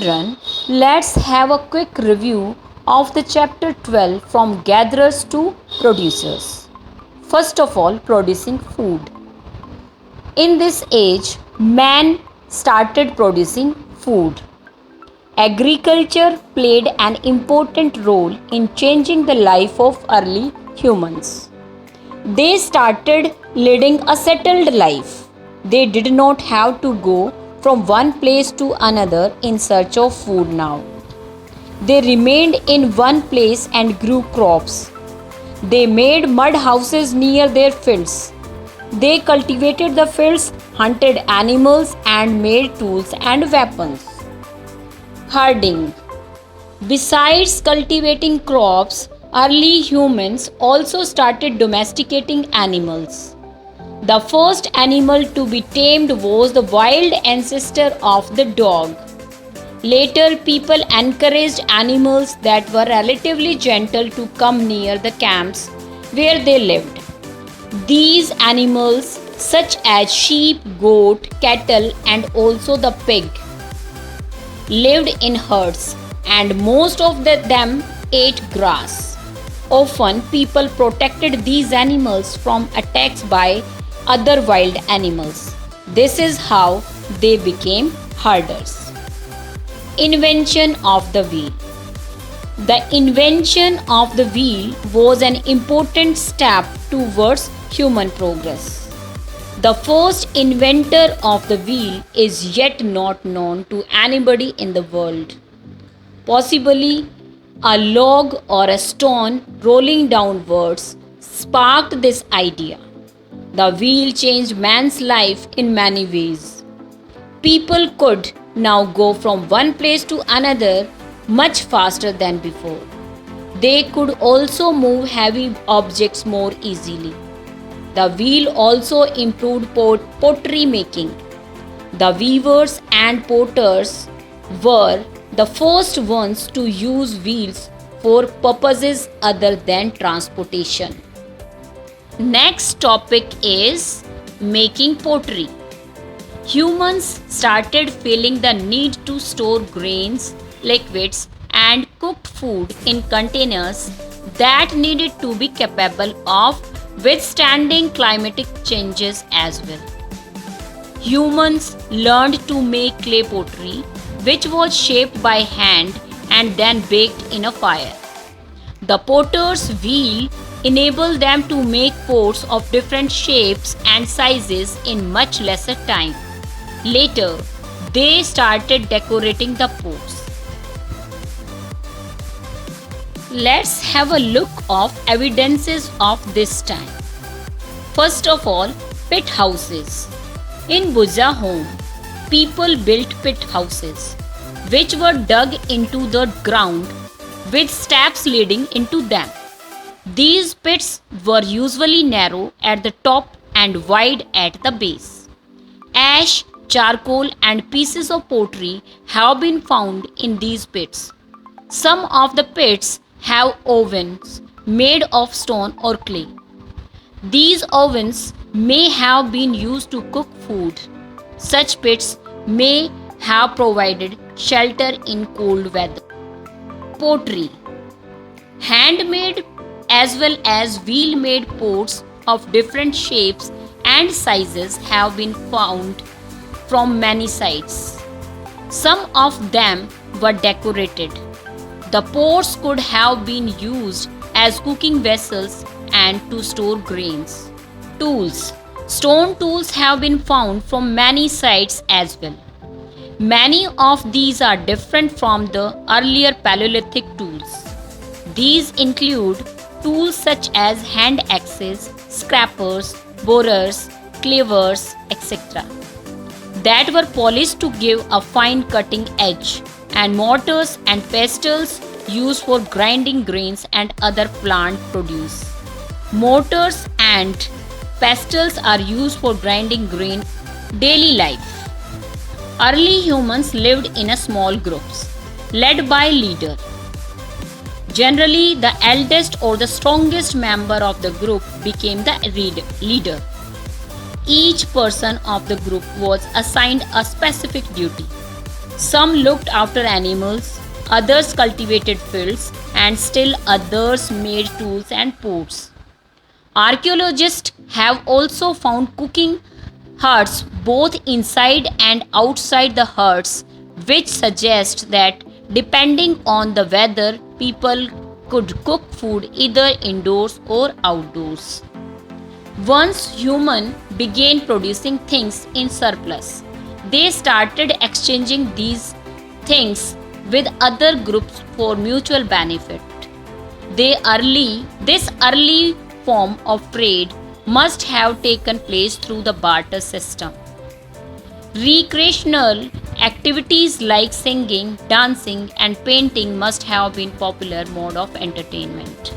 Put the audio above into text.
Children, let's have a quick review of the chapter 12 from gatherers to producers. First of all, producing food. In this age, man started producing food. Agriculture played an important role in changing the life of early humans. They started leading a settled life. They did not have to go from one place to another in search of food now. They remained in one place and grew crops. They made mud houses near their fields. They cultivated the fields, hunted animals, and made tools and weapons. Herding. Besides cultivating crops, early humans also started domesticating animals. The first animal to be tamed was the wild ancestor of the dog. Later, people encouraged animals that were relatively gentle to come near the camps where they lived. These animals, such as sheep, goat, cattle, and also the pig, lived in herds, and most of them ate grass. Often, people protected these animals from attacks by other wild animals. This is how they became herders. Invention of the wheel. The invention of the wheel was an important step towards human progress. The first inventor of the wheel is yet not known to anybody in the world. Possibly, a log or a stone rolling downwards sparked this idea. The wheel changed man's life in many ways. People could now go from one place to another much faster than before. They could also move heavy objects more easily. The wheel also improved pottery making. The weavers and potters were the first ones to use wheels for purposes other than transportation. Next topic is making pottery. Humans started feeling the need to store grains, liquids, and cooked food in containers that needed to be capable of withstanding climatic changes as well. Humans learned to make clay pottery, which was shaped by hand and then baked in a fire. The potter's wheel enabled them to make pots of different shapes and sizes in much lesser time. Later, they started decorating the pots. Let's have a look of evidences of this time. First of all, pit houses. In Buza home, people built pit houses, which were dug into the ground with steps leading into them. These pits were usually narrow at the top and wide at the base. Ash, charcoal, and pieces of pottery have been found in these pits. Some of the pits have ovens made of stone or clay. These ovens may have been used to cook food. Such pits may have provided shelter in cold weather. Pottery. Handmade as well as wheel-made pots of different shapes and sizes have been found from many sites. Some of them were decorated. The pots could have been used as cooking vessels and to store grains. Tools. Stone tools have been found from many sites as well. Many of these are different from the earlier Paleolithic tools. These include tools such as hand axes, scrapers, borers, cleavers, etc. that were polished to give a fine cutting edge, and mortars and pestles used for grinding grains and other plant produce. Mortars and pestles are used for grinding grain daily life. Early humans lived in a small groups, led by leader. Generally, the eldest or the strongest member of the group became the leader. Each person of the group was assigned a specific duty. Some looked after animals, others cultivated fields, and still others made tools and pots. Archaeologists have also found cooking huts both inside and outside the huts, which suggests that depending on the weather, people could cook food either indoors or outdoors. Once humans began producing things in surplus, they started exchanging these things with other groups for mutual benefit. This early form of trade must have taken place through the barter system. Recreational activities like singing, dancing, and painting must have been popular mode of entertainment.